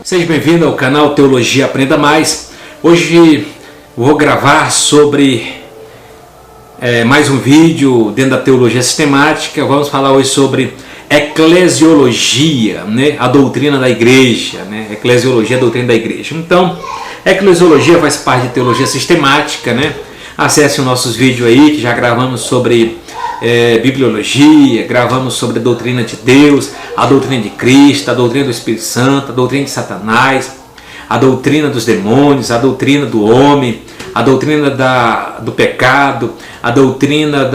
Seja bem-vindo ao canal Teologia Aprenda Mais. Hoje vou gravar sobre mais um vídeo dentro da teologia sistemática. Vamos falar hoje sobre eclesiologia, né? A doutrina da igreja, né? Eclesiologia, a doutrina da igreja. Então, eclesiologia faz parte de teologia sistemática, né? Acesse os nossos vídeos aí, que já gravamos sobre bibliologia, gravamos sobre a doutrina de Deus, a doutrina de Cristo, a doutrina do Espírito Santo, a doutrina de Satanás, a doutrina dos demônios, a doutrina do homem, a doutrina do pecado, a doutrina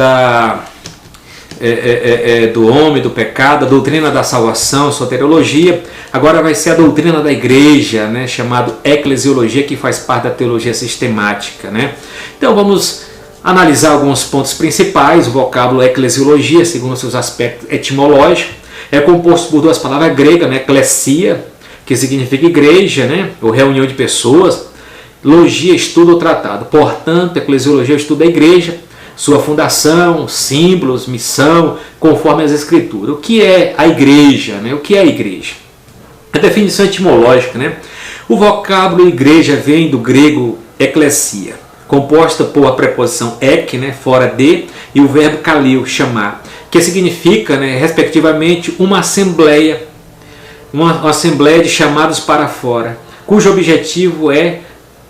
do homem, do pecado, a doutrina da salvação, soteriologia. Agora vai ser a doutrina da igreja, né, chamado eclesiologia, que faz parte da teologia sistemática, né? Então vamos analisar alguns pontos principais. O vocábulo eclesiologia, segundo seus aspectos etimológicos, é composto por duas palavras gregas, né? Eclesia, que significa igreja, né? Ou reunião de pessoas. Logia, estudo ou tratado. Portanto, eclesiologia é o estudo da igreja, sua fundação, símbolos, missão, conforme as escrituras. O que é a igreja, né? O que é a igreja? A definição etimológica, né? O vocábulo igreja vem do grego eclesia, composta por a preposição ek, né, fora de, e o verbo kalil, chamar, que significa, né, respectivamente, uma assembleia de chamados para fora, cujo objetivo é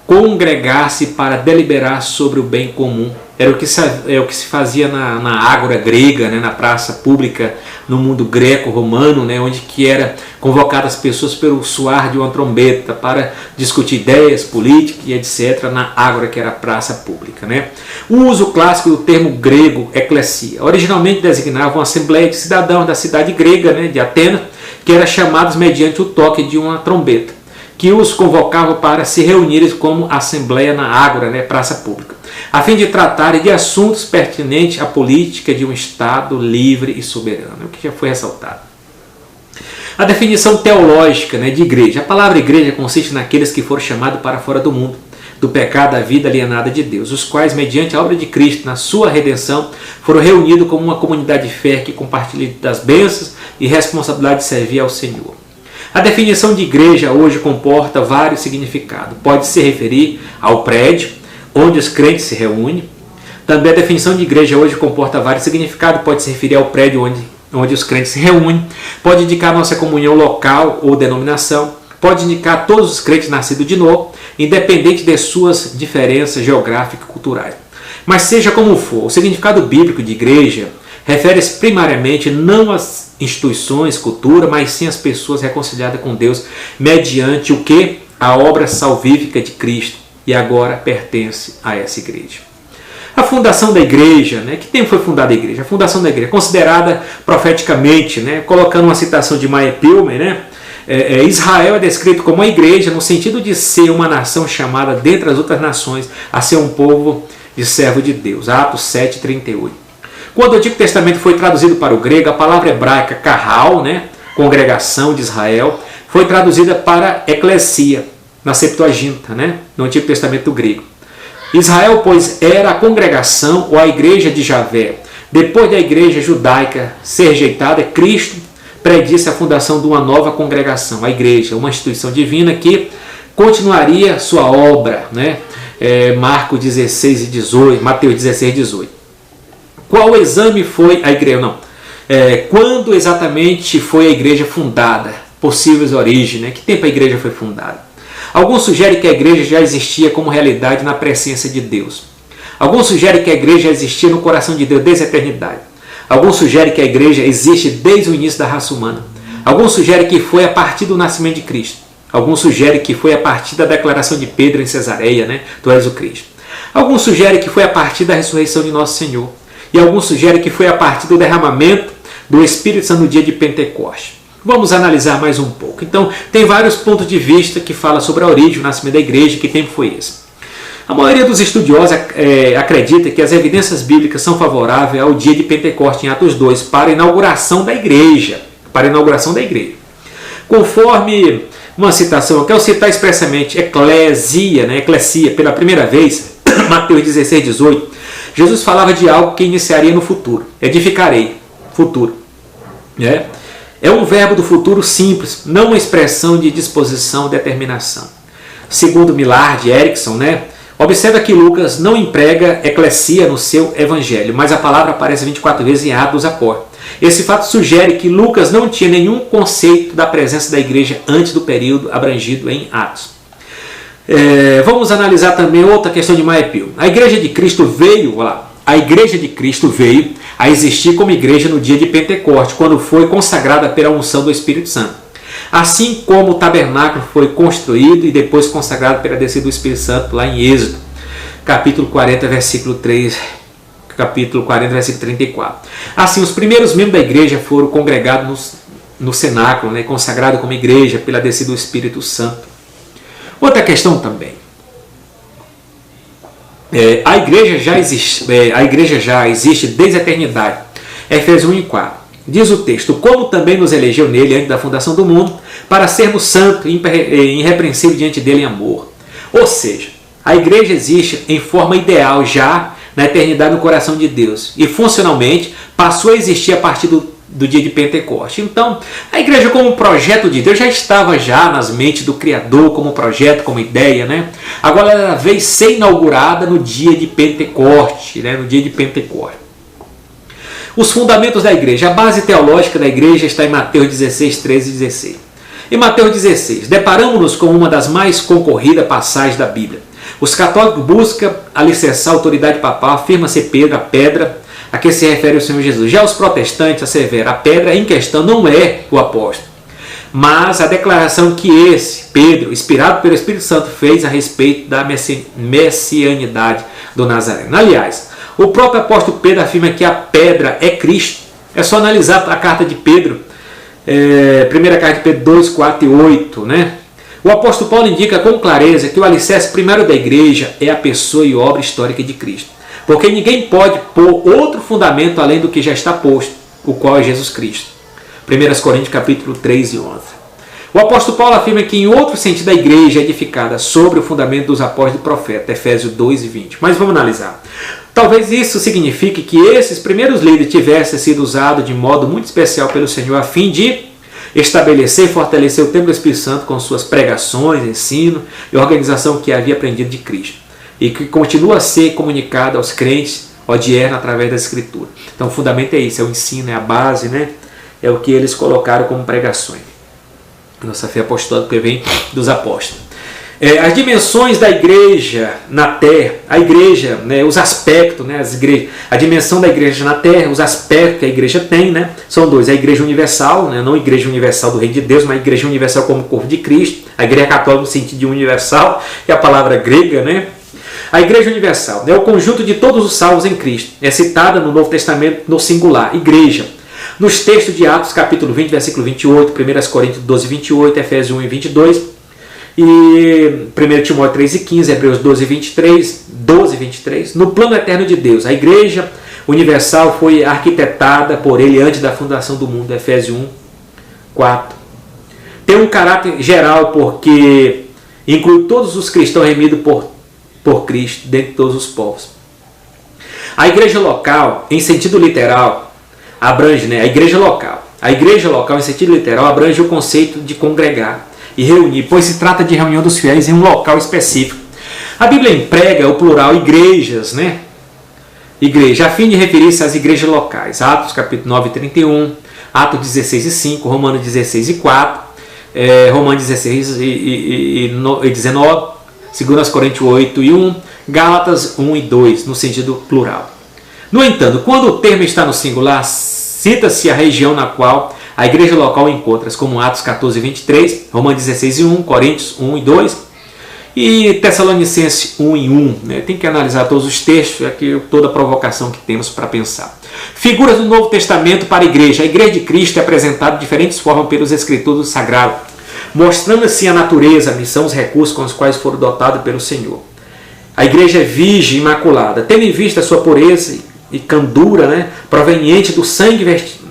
congregar-se para deliberar sobre o bem comum. Era o que se fazia na ágora grega, né, na praça pública, no mundo greco-romano, né, onde que era convocadas as pessoas pelo soar de uma trombeta para discutir ideias, política e etc. na ágora, que era a praça pública, né. O uso clássico do termo grego eclesia originalmente designava uma assembleia de cidadãos da cidade grega, né, de Atenas, que eram chamados mediante o toque de uma trombeta, que os convocava para se reunirem como assembleia na ágora, né, praça pública, a fim de tratarem de assuntos pertinentes à política de um Estado livre e soberano, o que já foi ressaltado. A definição teológica, né, de igreja. A palavra igreja consiste naqueles que foram chamados para fora do mundo, do pecado, da vida alienada de Deus, os quais, mediante a obra de Cristo, na sua redenção, foram reunidos como uma comunidade de fé que compartilha das bênçãos e responsabilidade de servir ao Senhor. A definição de igreja hoje comporta vários significados. Pode se referir ao prédio onde os crentes se reúnem. Também a definição de igreja hoje comporta vários significados. Pode se referir ao prédio onde os crentes se reúnem. Pode indicar nossa comunhão local ou denominação. Pode indicar todos os crentes nascidos de novo, independente de suas diferenças geográficas e culturais. Mas seja como for, o significado bíblico de igreja refere-se primariamente não às instituições, cultura, mas sim às pessoas reconciliadas com Deus mediante o que? A obra salvífica de Cristo, e agora pertence a essa igreja. A fundação da igreja, né? Que tempo foi fundada a igreja? A fundação da igreja, considerada profeticamente, né? Colocando uma citação de Meyer Pilmer, né? Israel é descrito como uma igreja no sentido de ser uma nação chamada dentre as outras nações a ser um povo de servo de Deus. Atos 7:38. Quando o Antigo Testamento foi traduzido para o grego, a palavra hebraica kahal, né, congregação de Israel, foi traduzida para eclesia, na Septuaginta, né, no Antigo Testamento grego. Israel, pois, era a congregação ou a igreja de Javé. Depois da igreja judaica ser rejeitada, Cristo predisse a fundação de uma nova congregação, a igreja, uma instituição divina que continuaria sua obra, né, Mateus 16:18. Qual exame foi a igreja? Não. Quando exatamente foi a igreja fundada? Possíveis origens, né? Que tempo a igreja foi fundada? Alguns sugerem que a igreja já existia como realidade na presença de Deus. Alguns sugerem que a igreja já existia no coração de Deus desde a eternidade. Alguns sugerem que a igreja existe desde o início da raça humana. Alguns sugerem que foi a partir do nascimento de Cristo. Alguns sugerem que foi a partir da declaração de Pedro em Cesareia, né? Tu és o Cristo. Alguns sugerem que foi a partir da ressurreição de nosso Senhor. E alguns sugerem que foi a partir do derramamento do Espírito Santo no dia de Pentecostes. Vamos analisar mais um pouco. Então, tem vários pontos de vista que falam sobre a origem, o nascimento da igreja, que tempo foi esse. A maioria dos estudiosos acredita que as evidências bíblicas são favoráveis ao dia de Pentecostes, em Atos 2, para a inauguração da igreja. Conforme uma citação, eu quero citar expressamente eclesia, né, eclesia, pela primeira vez, Mateus 16:18, Jesus falava de algo que iniciaria no futuro. Edificarei, futuro. É um verbo do futuro simples, não uma expressão de disposição, determinação. Segundo Millard Erickson, né? Observa que Lucas não emprega eclesia no seu evangelho, mas a palavra aparece 24 vezes em Atos dos Apóstolos. Esse fato sugere que Lucas não tinha nenhum conceito da presença da igreja antes do período abrangido em Atos. Vamos analisar também outra questão de Mayapil. A igreja de Cristo veio a existir como igreja no dia de Pentecostes, quando foi consagrada pela unção do Espírito Santo. Assim como o tabernáculo foi construído e depois consagrado pela descida do Espírito Santo lá em Êxodo, capítulo 40, versículo 3, capítulo 40, versículo 34. Assim, os primeiros membros da igreja foram congregados no cenáculo, né, consagrado como igreja pela descida do Espírito Santo. Outra questão também. A igreja já existe desde a eternidade. Efésios 1 e 4. Diz o texto: como também nos elegeu nele antes da fundação do mundo, para sermos santos e irrepreensíveis diante dele em amor. Ou seja, a igreja existe em forma ideal já na eternidade no coração de Deus. E funcionalmente passou a existir a partir do dia de Pentecostes. Então, a igreja como projeto de Deus já estava já nas mentes do Criador, como projeto, como ideia, né? Agora ela veio ser inaugurada no dia de Pentecostes, né? No dia de Pentecostes. Os fundamentos da igreja. A base teológica da igreja está em Mateus 16, 13 e 16. Em Mateus 16, deparamos-nos com uma das mais concorridas passagens da Bíblia. Os católicos buscam alicerçar a autoridade papal, afirma ser Pedro a pedra a que se refere o Senhor Jesus. Já os protestantes asseveram a pedra em questão não é o apóstolo, mas a declaração que esse, Pedro, inspirado pelo Espírito Santo, fez a respeito da messianidade do Nazareno. Aliás, o próprio apóstolo Pedro afirma que a pedra é Cristo. É só analisar a carta de Pedro, primeira carta de Pedro 2, 4 e 8, né? O apóstolo Paulo indica com clareza que o alicerce primário da igreja é a pessoa e obra histórica de Cristo. Porque ninguém pode pôr outro fundamento além do que já está posto, o qual é Jesus Cristo. 1 Coríntios capítulo 3 e 11. O apóstolo Paulo afirma que em outro sentido a igreja é edificada sobre o fundamento dos apóstolos e profetas, Efésios 2 e 20. Mas vamos analisar. Talvez isso signifique que esses primeiros líderes tivessem sido usados de modo muito especial pelo Senhor a fim de estabelecer e fortalecer o templo do Espírito Santo com suas pregações, ensino e organização que havia aprendido de Cristo e que continua a ser comunicado aos crentes odiernos através da Escritura. Então o fundamento é isso, é o ensino, é a base, né? É o que eles colocaram como pregações. Nossa fé apostólica vem dos apóstolos. As dimensões da igreja na terra, a igreja, né, os aspectos, né, a dimensão da igreja na terra, os aspectos que a igreja tem, né, são dois: a igreja universal, né, não a igreja universal do reino de Deus, mas a igreja universal como corpo de Cristo, a igreja católica no sentido de universal, que é a palavra grega, né? A igreja universal é o conjunto de todos os salvos em Cristo, é citada no Novo Testamento no singular, igreja. Nos textos de Atos, capítulo 20, versículo 28, 1 Coríntios 12, 28, Efésios 1 e 22, e 1 Timóteo 3 e 15, Hebreus 12, 23, no plano eterno de Deus. A igreja universal foi arquitetada por ele antes da fundação do mundo, Efésios 1, 4. Tem um caráter geral porque inclui todos os cristãos remidos por Cristo, dentre todos os povos. A igreja local, em sentido literal, abrange, né, a igreja local. A igreja local, em sentido literal, abrange o conceito de congregar e reunir, pois se trata de reunião dos fiéis em um local específico. A Bíblia emprega o plural igrejas, né? Igreja, a fim de referir-se às igrejas locais. Atos capítulo 9 e 31, Atos 16 e 5, Romanos 16 e 4, Romanos 16 e 19, 2 Coríntios 8 e 1, Gálatas 1 e 2, no sentido plural. No entanto, quando o termo está no singular, cita-se a região na qual a igreja local encontra-se, como Atos 14 e 23, Romanos 16 e 1, Coríntios 1 e 2 e Tessalonicenses 1 e 1. Né? Tem que analisar todos os textos, aqui toda a provocação que temos para pensar. Figuras do Novo Testamento para a igreja. A igreja de Cristo é apresentada de diferentes formas pelos escritores sagrados, mostrando assim a natureza, a missão, os recursos com os quais foram dotados pelo Senhor. A igreja é virgem, imaculada, tendo em vista a sua pureza e candura, né, proveniente do sangue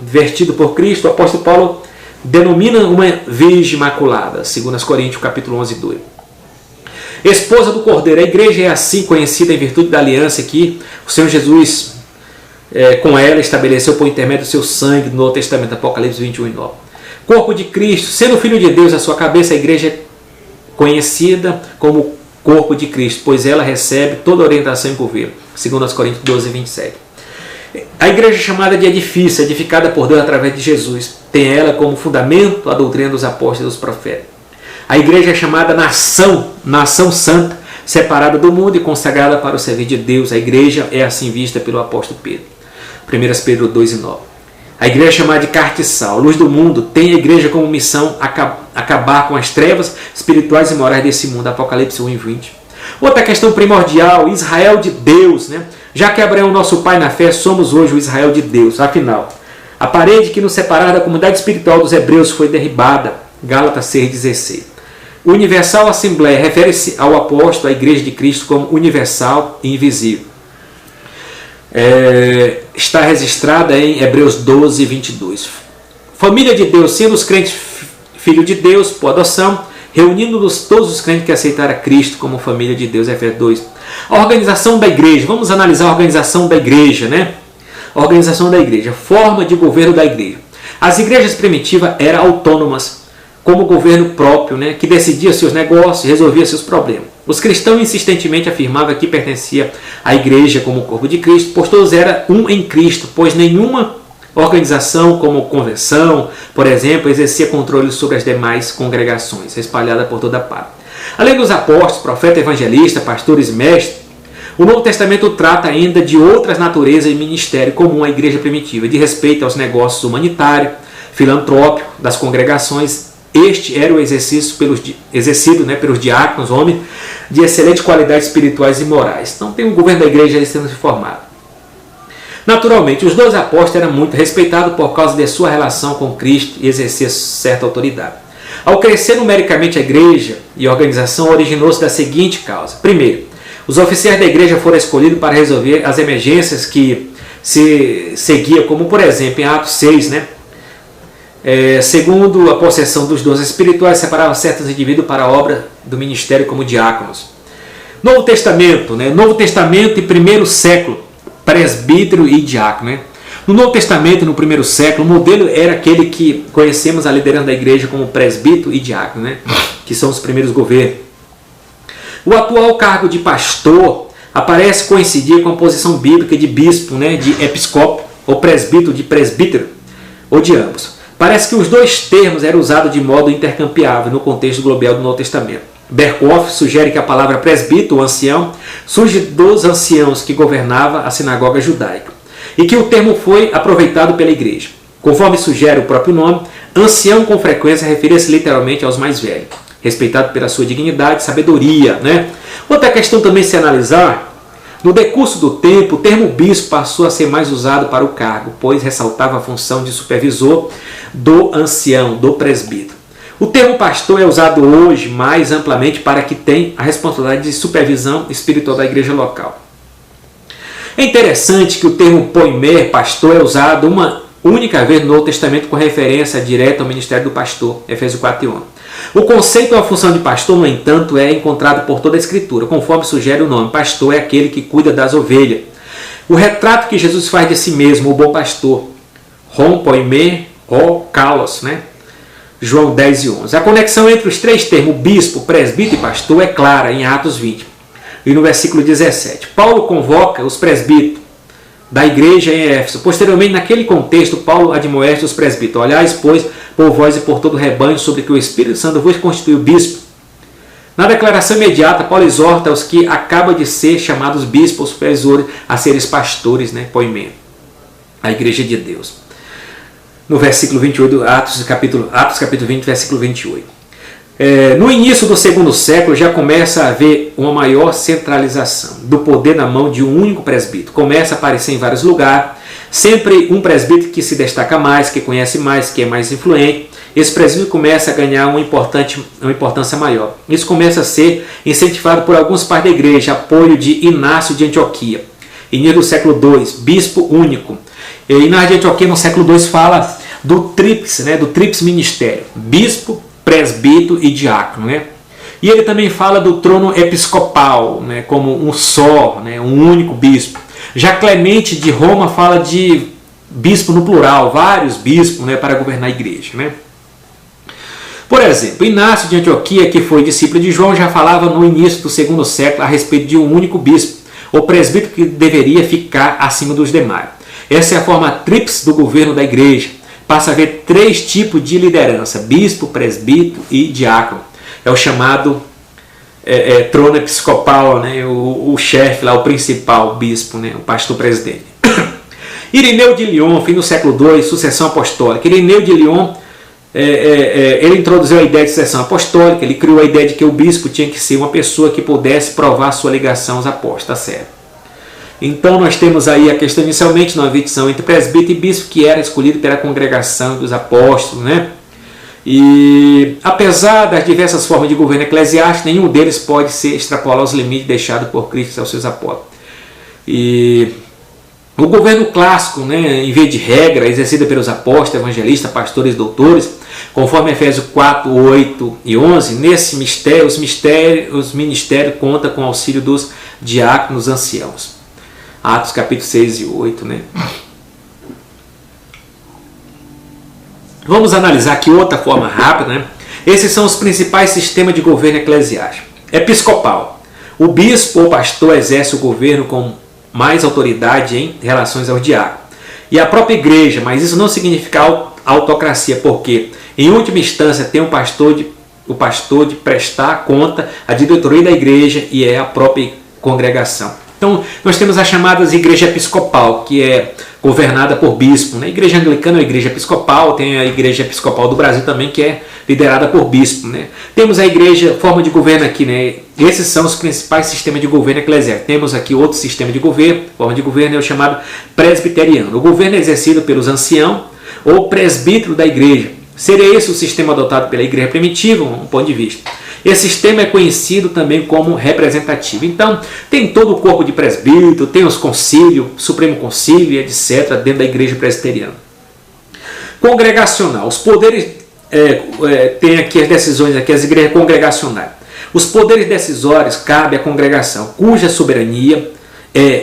vertido por Cristo. O apóstolo Paulo denomina uma virgem imaculada, 2 Coríntios capítulo 11 e 2. Esposa do Cordeiro. A igreja é assim conhecida em virtude da aliança que o Senhor Jesus com ela estabeleceu por intermédio do seu sangue no Novo Testamento, Apocalipse 21 e 9. Corpo de Cristo, sendo o Filho de Deus a sua cabeça, a igreja é conhecida como corpo de Cristo, pois ela recebe toda a orientação e governo, segundo aos Coríntios 12, 27. A igreja é chamada de edifício, edificada por Deus através de Jesus. Tem ela como fundamento a doutrina dos apóstolos e dos profetas. A igreja é chamada nação, nação santa, separada do mundo e consagrada para o serviço de Deus. A igreja é assim vista pelo apóstolo Pedro. 1 Pedro 2 e 9. A igreja é chamada de cartiçal, luz do mundo. Tem a igreja como missão acabar com as trevas espirituais e morais desse mundo. Apocalipse 1 e 20. Outra questão primordial, Israel de Deus, né? Já que Abraão, nosso pai na fé, somos hoje o Israel de Deus. Afinal, a parede que nos separava da comunidade espiritual dos hebreus foi derribada. Gálatas 6,16. Universal Assembleia refere-se ao apóstolo, à igreja de Cristo, como universal e invisível. Está registrada em Hebreus 12, 22. Família de Deus, sendo os crentes filhos de Deus por adoção, reunindo-nos todos os crentes que aceitaram a Cristo como família de Deus, Efésios 2. A organização da igreja, vamos analisar a organização da igreja, né? A organização da igreja, forma de governo da igreja. As igrejas primitivas eram autônomas, como governo próprio, né? Que decidia seus negócios, resolvia seus problemas. Os cristãos insistentemente afirmavam que pertencia à igreja como corpo de Cristo, pois todos eram um em Cristo, pois nenhuma organização como convenção, por exemplo, exercia controle sobre as demais congregações, espalhadas por toda parte. Além dos apóstolos, profetas, evangelistas, pastores e mestres, o Novo Testamento trata ainda de outras naturezas e ministério comum à igreja primitiva, de respeito aos negócios humanitários, filantrópicos das congregações. Este era o exercido pelos diáconos, homens de excelente qualidade espirituais e morais. Então tem um governo da igreja sendo formado. Naturalmente, os dois apóstolos eram muito respeitados por causa de sua relação com Cristo e exercer certa autoridade. Ao crescer numericamente a igreja e a organização, originou-se da seguinte causa. Primeiro, os oficiais da igreja foram escolhidos para resolver as emergências que se seguiam, como por exemplo em Atos 6, né? Segundo a possessão dos dons espirituais, separava certos indivíduos para a obra do ministério como diáconos. Novo Testamento, né? Novo Testamento e primeiro século, presbítero e diácono. Né? No Novo Testamento, no primeiro século, o modelo era aquele que conhecemos a liderança da igreja como presbítero e diácono, né? Que são os primeiros governos. O atual cargo de pastor aparece coincidir com a posição bíblica de bispo, né? De episcópio, ou presbítero de presbítero, ou de ambos. Parece que os dois termos eram usados de modo intercambiável no contexto global do Novo Testamento. Berkhoff sugere que a palavra presbítero, ou ancião, surge dos anciãos que governavam a sinagoga judaica e que o termo foi aproveitado pela igreja. Conforme sugere o próprio nome, ancião com frequência referia-se literalmente aos mais velhos, respeitado pela sua dignidade e sabedoria. Né? Outra questão também se analisar, no decurso do tempo, o termo bispo passou a ser mais usado para o cargo, pois ressaltava a função de supervisor do ancião, do presbítero. O termo pastor é usado hoje mais amplamente para que tem a responsabilidade de supervisão espiritual da igreja local. É interessante que o termo poimer, pastor, é usado uma única vez no Novo Testamento com referência direta ao ministério do pastor, Efésios 4 e 11. O conceito ou a função de pastor, no entanto, é encontrado por toda a Escritura, conforme sugere o nome. Pastor é aquele que cuida das ovelhas. O retrato que Jesus faz de si mesmo, o bom pastor, rom, poimer, o kalos, né? João 10 e 11. A conexão entre os três termos, bispo, presbítero e pastor, é clara em Atos 20. E no versículo 17. Paulo convoca os presbíteros da igreja em Éfeso. Posteriormente, naquele contexto, Paulo admoesta os presbíteros. Olhais, pois, por vós e por todo o rebanho, sobre que o Espírito Santo vos constituiu bispo. Na declaração imediata, Paulo exorta os que acabam de ser chamados bispos, supervisores, a serem pastores, né? Poimento. A igreja de Deus. No versículo 28, Atos capítulo 20, versículo 28. No início do segundo século já começa a haver uma maior centralização do poder na mão de um único presbítero. Começa a aparecer em vários lugares, sempre um presbítero que se destaca mais, que conhece mais, que é mais influente. Esse presbítero começa a ganhar uma importância maior. Isso começa a ser incentivado por alguns pais da igreja, apoio de Inácio de Antioquia. Início do século II, bispo único. Inácio de Antioquia no século II fala do tríplice, né, do tríplice ministério, bispo, presbítero e diácono. Né? E ele também fala do trono episcopal, né, como um só, né, um único bispo. Já Clemente de Roma fala de bispo no plural, vários bispos, né, para governar a igreja. Né? Por exemplo, Inácio de Antioquia, que foi discípulo de João, já falava no início do segundo século a respeito de um único bispo, o presbítero que deveria ficar acima dos demais. Essa é a forma tríplice do governo da igreja. Passa a haver 3 tipos de liderança: bispo, presbítero e diácono. É o chamado trono episcopal, né? o chefe lá, o principal bispo, né? O pastor presidente. Irineu de Lyon, fim do século II, sucessão apostólica. Irineu de Lyon, ele introduziu a ideia de sucessão apostólica, ele criou a ideia de que o bispo tinha que ser uma pessoa que pudesse provar sua ligação aos apóstolos, tá certo? Então nós temos aí a questão inicialmente na divisão entre presbítero e bispo, que era escolhido pela congregação dos apóstolos, né? E apesar das diversas formas de governo eclesiástico, nenhum deles pode ser extrapolar os limites deixados por Cristo aos seus apóstolos. E o governo clássico, né, em vez de regra, exercido pelos apóstolos, evangelistas, pastores e doutores, conforme Efésios 4, 8 e 11, nesse mistério, os ministérios contam com o auxílio dos diáconos anciãos. Atos capítulo 6 e 8, né? Vamos analisar aqui outra forma rápida, né? Esses são os principais sistemas de governo eclesiástico. Episcopal. O bispo ou pastor exerce o governo com mais autoridade em relações ao diácono. E a própria igreja, mas isso não significa autocracia, porque em última instância tem o pastor de prestar conta à diretoria da igreja e é a própria congregação. Então, nós temos as chamadas igreja episcopal, que é governada por bispo. Né? A igreja anglicana é a igreja episcopal, tem a igreja episcopal do Brasil também, que é liderada por bispo. Né? Temos a igreja, forma de governo aqui, né? Esses são os principais sistemas de governo eclesiástico. Temos aqui outro sistema de governo, forma de governo é o chamado presbiteriano. O governo é exercido pelos anciãos ou presbítero da igreja. Seria esse o sistema adotado pela igreja primitiva, um ponto de vista. Esse sistema é conhecido também como representativo. Então, tem todo o corpo de presbítero, tem os concílios, Supremo Concílio, etc., dentro da igreja presbiteriana. Congregacional. Os poderes, tem aqui as decisões, aqui as igrejas congregacionais. Os poderes decisórios cabem à congregação, cuja soberania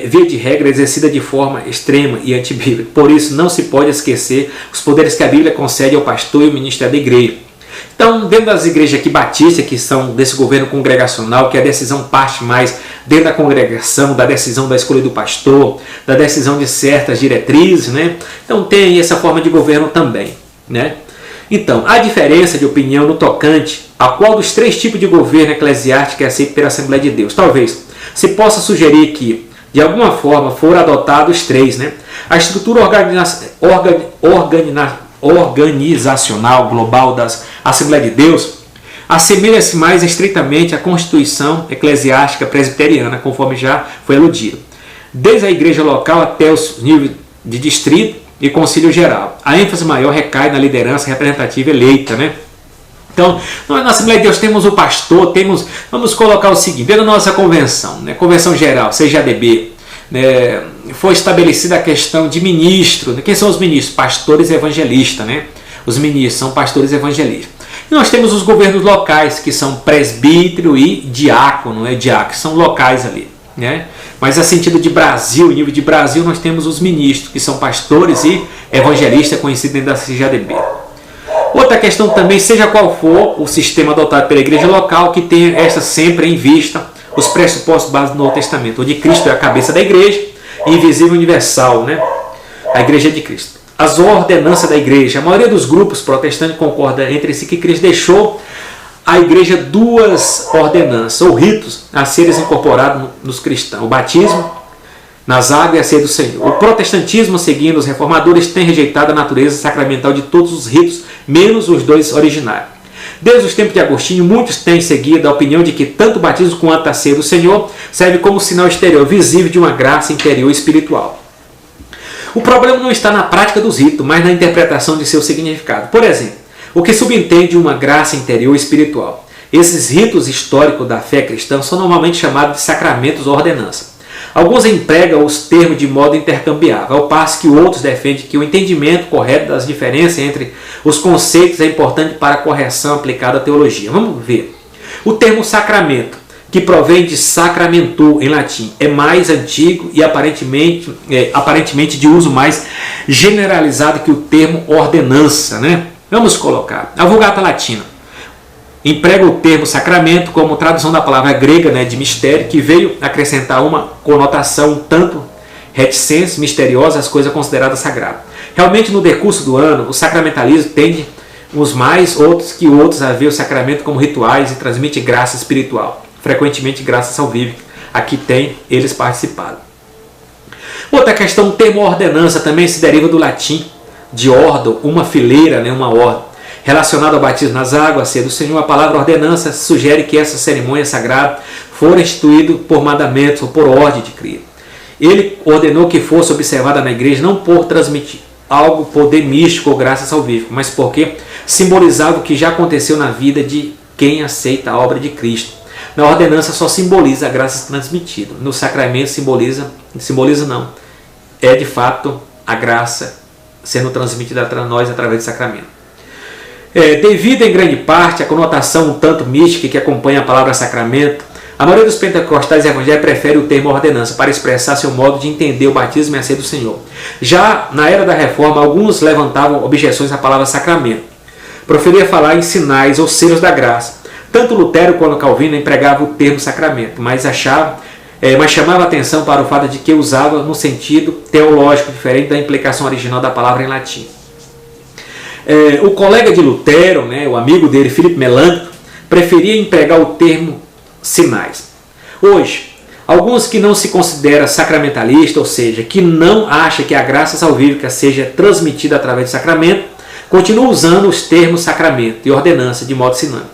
via de regra, exercida de forma extrema e antibíblica. Por isso, não se pode esquecer os poderes que a Bíblia concede ao pastor e ao ministério da igreja. Então, dentro das igrejas aqui batistas, que são desse governo congregacional, que a decisão parte mais dentro da congregação, da decisão da escolha do pastor, da decisão de certas diretrizes, né? Então, tem essa forma de governo também, né? Então, há diferença de opinião no tocante a qual dos 3 tipos de governo eclesiástico é aceito pela Assembleia de Deus. Talvez se possa sugerir que, de alguma forma, foram adotados os 3, né? A estrutura organizacional global das Assembleias de Deus assemelha-se mais estreitamente à Constituição Eclesiástica Presbiteriana, conforme já foi aludido, desde a igreja local até os níveis de distrito e concílio geral. A ênfase maior recai na liderança representativa eleita, né? Então, nós na Assembleia de Deus temos o pastor, vamos colocar o seguinte, dentro da nossa convenção, né? Convenção geral, CGADB, né? Foi estabelecida a questão de ministro. Quem são os ministros? Pastores e evangelistas, né? Os ministros são pastores e evangelistas. E nós temos os governos locais, que são presbítero e diácono, né? Diácono, são locais ali, né? Mas a sentido de Brasil, nível de Brasil, nós temos os ministros, que são pastores e evangelistas, conhecidos dentro da CGADB. Outra questão também, seja qual for o sistema adotado pela igreja local, que tenha esta sempre em vista os pressupostos básicos do Novo Testamento, onde Cristo é a cabeça da igreja, invisível universal, né? A igreja de Cristo. As ordenanças da igreja. A maioria dos grupos protestantes concorda entre si que Cristo deixou à igreja 2 ordenanças, ou ritos, a serem incorporados nos cristãos. O batismo nas águas e a ceia do Senhor. O protestantismo, seguindo os reformadores, tem rejeitado a natureza sacramental de todos os ritos, menos os 2 originários. Desde os tempos de Agostinho, muitos têm seguido a opinião de que tanto o batismo quanto a ceia do Senhor serve como sinal exterior visível de uma graça interior espiritual. O problema não está na prática dos ritos, mas na interpretação de seu significado. Por exemplo, o que subentende uma graça interior espiritual. Esses ritos históricos da fé cristã são normalmente chamados de sacramentos ou ordenanças. Alguns empregam os termos de modo intercambiável, ao passo que outros defendem que o entendimento correto das diferenças entre os conceitos é importante para a correção aplicada à teologia. Vamos ver. O termo sacramento, que provém de sacramentu em latim, é mais antigo e aparentemente de uso mais generalizado que o termo ordenança, né? Vamos colocar a Vulgata Latina. emprega o termo sacramento como tradução da palavra grega, né, de mistério, que veio acrescentar uma conotação um tanto reticente, misteriosa às coisas consideradas sagradas. Realmente, no decurso do ano, o sacramentalismo tende uns mais, outros que outros, a ver o sacramento como rituais e transmite graça espiritual, frequentemente graça salvífica, a que tem eles participado. Outra questão, o termo ordenança também se deriva do latim, de ordo, uma fileira, né, uma ordem. Relacionado ao batismo nas águas, ceia do Senhor, a palavra ordenança sugere que essa cerimônia sagrada fora instituída por mandamentos ou por ordem de Cristo. Ele ordenou que fosse observada na igreja não por transmitir algo, poder místico ou graça salvífica, mas porque simbolizava o que já aconteceu na vida de quem aceita a obra de Cristo. Na ordenança só simboliza a graça transmitida. No sacramento simboliza não. É de fato a graça sendo transmitida a nós através do sacramento. Devido em grande parte à conotação um tanto mística que acompanha a palavra sacramento, a maioria dos pentecostais evangélicos prefere o termo ordenança para expressar seu modo de entender o batismo e a ceia do Senhor. Já na era da Reforma, alguns levantavam objeções à palavra sacramento. Preferia falar em sinais ou selos da graça. Tanto Lutero quanto Calvino empregavam o termo sacramento, mas chamava atenção para o fato de que usava no sentido teológico diferente da implicação original da palavra em latim. O colega de Lutero, né, o amigo dele, Philippe Melanchthon, preferia empregar o termo sinais. Hoje, alguns que não se consideram sacramentalistas, ou seja, que não acham que a graça salvífica seja transmitida através do sacramento, continuam usando os termos sacramento e ordenança de modo sinônimo.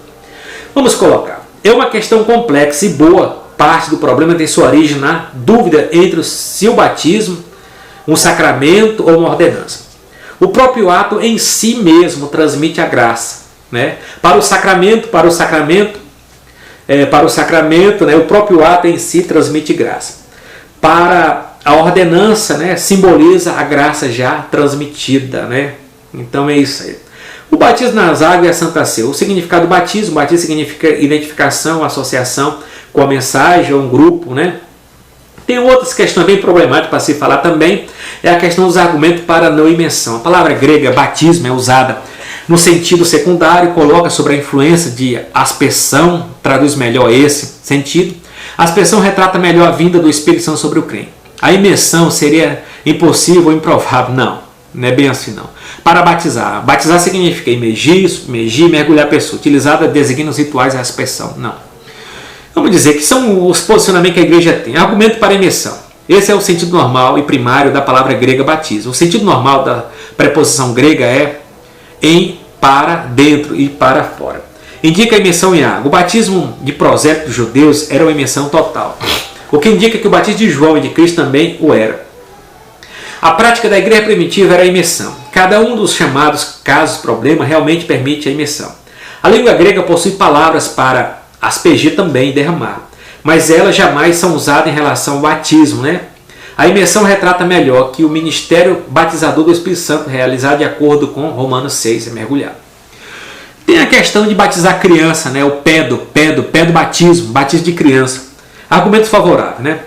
Vamos colocar. É uma questão complexa e boa parte do problema tem sua origem na dúvida entre se o batismo, um sacramento ou uma ordenança. O próprio ato em si mesmo transmite a graça, né? Para o sacramento, né, o próprio ato em si transmite graça. Para a ordenança, né, simboliza a graça já transmitida, né? Então é isso aí. O batismo nas águas é a Santa Ceia. O significado do batismo significa identificação, associação com a mensagem ou um grupo, né? Tem outras questões bem problemáticas para se falar também, é a questão dos argumentos para a não imersão. A palavra grega batismo é usada no sentido secundário, coloca sobre a influência de aspersão, traduz melhor esse sentido. A aspersão retrata melhor a vinda do Espírito Santo sobre o crente. A imersão seria impossível ou improvável. Não é bem assim não. Para batizar. Batizar significa imergir, mergulhar a pessoa. Utilizada designa os rituais e a aspersão. Não. Vamos dizer que são os posicionamentos que a igreja tem. Argumento para imersão. Esse é o sentido normal e primário da palavra grega batismo. O sentido normal da preposição grega é em, para, dentro e para fora. Indica a imersão em água. O batismo de prosélito dos judeus era uma imersão total, o que indica que o batismo de João e de Cristo também o era. A prática da igreja primitiva era a imersão. Cada um dos chamados casos, problema, realmente permite a imersão. A língua grega possui palavras para aspergir também e derramar, mas elas jamais são usadas em relação ao batismo, né? A imersão retrata melhor que o ministério batizador do Espírito Santo, realizado de acordo com Romanos 6, é mergulhar. Tem a questão de batizar criança, né? O pé do batismo de criança. Argumentos favoráveis, né?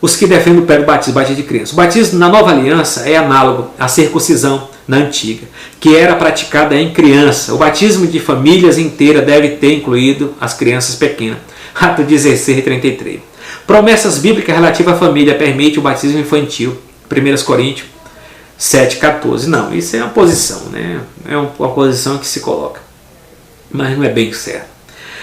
Os que defendem o pé do batismo de criança. O batismo na nova aliança é análogo à circuncisão na antiga, que era praticada em criança. O batismo de famílias inteiras deve ter incluído as crianças pequenas. Atos 16:33. Promessas bíblicas relativas à família permitem o batismo infantil. 1 Coríntios 7:14. Não, isso é uma posição, né? É uma posição que se coloca, mas não é bem certo.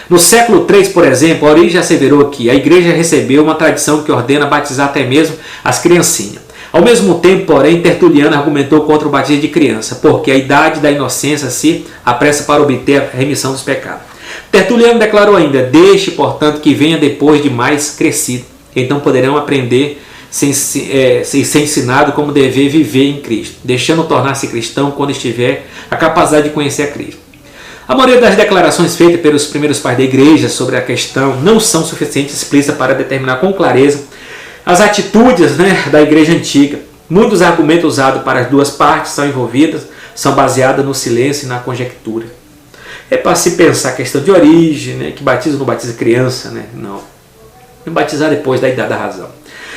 No século III, por exemplo, a Origem asseverou que a igreja recebeu uma tradição que ordena batizar até mesmo as criancinhas. Ao mesmo tempo, porém, Tertuliano argumentou contra o batismo de criança, porque a idade da inocência se apressa para obter a remissão dos pecados. Tertuliano declarou ainda: deixe, portanto, que venha depois de mais crescido, então poderão aprender sem ser ensinado como dever viver em Cristo, deixando tornar-se cristão quando estiver a capacidade de conhecer a Cristo. A maioria das declarações feitas pelos primeiros pais da igreja sobre a questão não são suficientemente explícitas para determinar com clareza as atitudes, né, da igreja antiga. Muitos argumentos usados para as duas partes são envolvidas, são baseados no silêncio e na conjectura. É para se pensar a questão de origem, né, que batismo não batiza criança, né? Não batizar depois da idade da razão.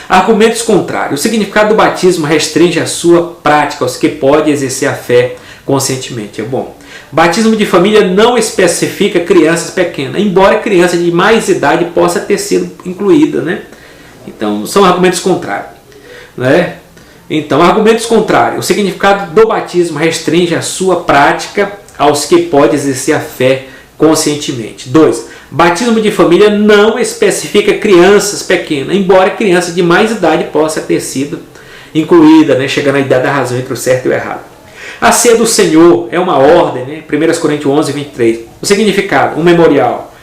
Argumentos contrários. O significado do batismo restringe a sua prática aos que podem exercer a fé conscientemente. É bom. Batismo de família não especifica crianças pequenas, embora criança de mais idade possa ter sido incluída, né? Então, são argumentos contrários, né? Então, argumentos contrários. O significado do batismo restringe a sua prática aos que podem exercer a fé conscientemente. 2. Batismo de família não especifica crianças pequenas, embora criança de mais idade possa ter sido incluída, né? Chegando à idade da razão entre o certo e o errado. A ceia do Senhor é uma ordem, né? 1 Coríntios 11, 23. O significado, um memorial.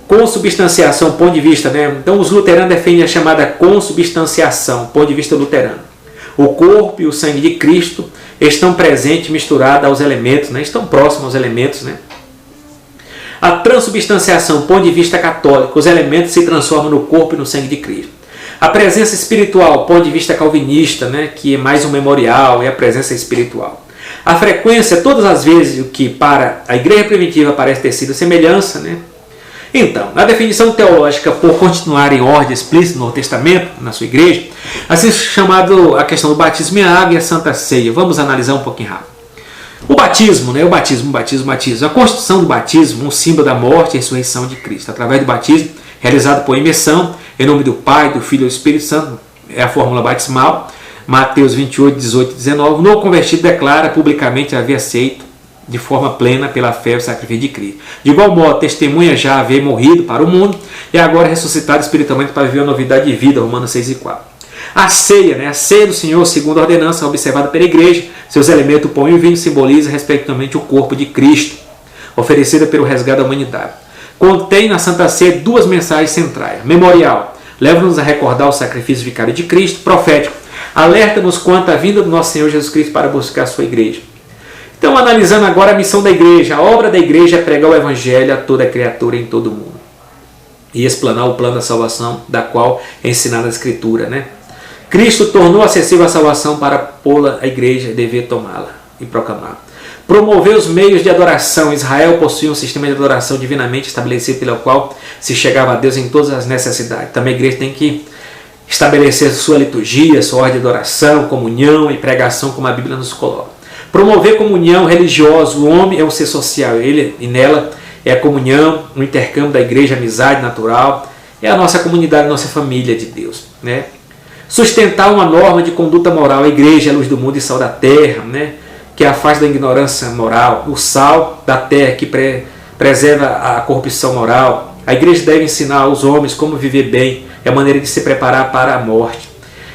Consubstanciação, ponto de vista, né? Então os luteranos defendem a chamada consubstanciação, ponto de vista luterano. O corpo e o sangue de Cristo estão presentes, misturados aos elementos, né? Estão próximos aos elementos, né? A transubstanciação, ponto de vista católico, os elementos se transformam no corpo e no sangue de Cristo. A presença espiritual, ponto de vista calvinista, né? Que é mais um memorial, é a presença espiritual. A frequência, todas as vezes o que para a igreja primitiva parece ter sido semelhança, né? Então, na definição teológica, por continuar em ordem explícita no Novo Testamento, na sua igreja, assim chamado a questão do batismo em água e a Santa Ceia. Vamos analisar um pouquinho rápido. O batismo, né? O batismo. A constituição do batismo, um símbolo da morte e ressurreição de Cristo. Através do batismo, realizado por imersão, em nome do Pai, do Filho e do Espírito Santo, é a fórmula batismal. Mateus 28, 18 e 19. O novo convertido declara publicamente haver aceito de forma plena pela fé o sacrifício de Cristo. De igual modo, testemunha já haver morrido para o mundo e agora ressuscitado espiritualmente para viver a novidade de vida, Romanos 6 e 4. A ceia, né? A ceia do Senhor, segundo a ordenança observada pela igreja, seus elementos, o pão e o vinho, simboliza respectivamente o corpo de Cristo, oferecida pelo resgate da humanidade. Contém na Santa Ceia duas mensagens centrais. Memorial, leva-nos a recordar o sacrifício vicário de Cristo. Profético, alerta-nos quanto à vinda do nosso Senhor Jesus Cristo para buscar a sua igreja. Então, analisando agora a missão da igreja, a obra da igreja é pregar o evangelho a toda criatura em todo o mundo e explanar o plano da salvação, da qual é ensinada a Escritura, né? Cristo tornou acessível a salvação para pô-la a igreja dever tomá-la e proclamar. Promover os meios de adoração. Israel possuía um sistema de adoração divinamente estabelecido pelo qual se chegava a Deus em todas as necessidades. Também a igreja tem que estabelecer sua liturgia, sua ordem de adoração, comunhão e pregação, como a Bíblia nos coloca. Promover comunhão religiosa. O homem é um ser social, ele e nela é a comunhão, o intercâmbio da igreja, a amizade natural, é a nossa comunidade, a nossa família de Deus, né? Sustentar uma norma de conduta moral. A igreja é a luz do mundo e sal da terra, né? Que afasta da ignorância moral, o sal da terra que preserva a corrupção moral. A igreja deve ensinar aos homens como viver bem, é a maneira de se preparar para a morte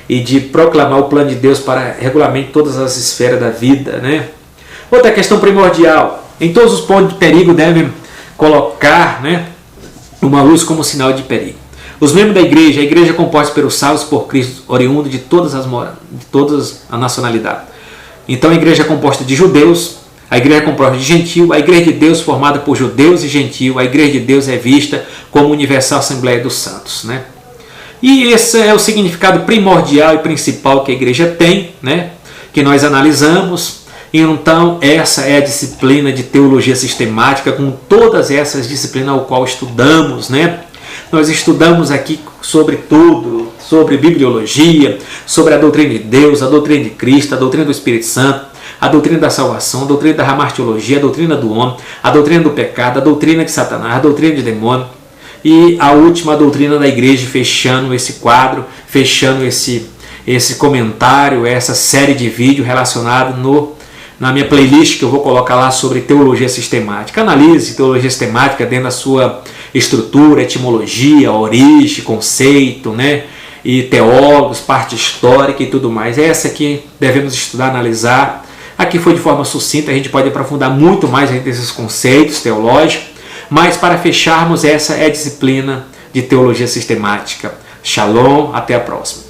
e de proclamar o plano de Deus para regulamente todas as esferas da vida, né? Outra questão primordial, em todos os pontos de perigo devem colocar, né, uma luz como sinal de perigo. Os membros da igreja, a igreja é composta pelos salvos por Cristo, oriundo de todas as nacionalidades. Então a igreja é composta de judeus, a igreja é composta de gentil, a igreja de Deus formada por judeus e gentil, a igreja de Deus é vista como Universal Assembleia dos Santos, né? E esse é o significado primordial e principal que a igreja tem, né? Que nós analisamos. Então essa é a disciplina de teologia sistemática, com todas essas disciplinas ao qual estudamos, né? Nós estudamos aqui sobre tudo, sobre bibliologia, sobre a doutrina de Deus, a doutrina de Cristo, a doutrina do Espírito Santo, a doutrina da salvação, a doutrina da hamartiologia, a doutrina do homem, a doutrina do pecado, a doutrina de Satanás, a doutrina de demônio e a última doutrina da igreja, fechando esse quadro, fechando esse comentário, essa série de vídeos relacionado na minha playlist que eu vou colocar lá sobre teologia sistemática. Analise teologia sistemática dentro da sua estrutura, etimologia, origem, conceito, né? E teólogos, parte histórica e tudo mais. É essa que devemos estudar, analisar. Aqui foi de forma sucinta, a gente pode aprofundar muito mais nesses conceitos teológicos, mas para fecharmos, essa é a disciplina de teologia sistemática. Shalom, até a próxima.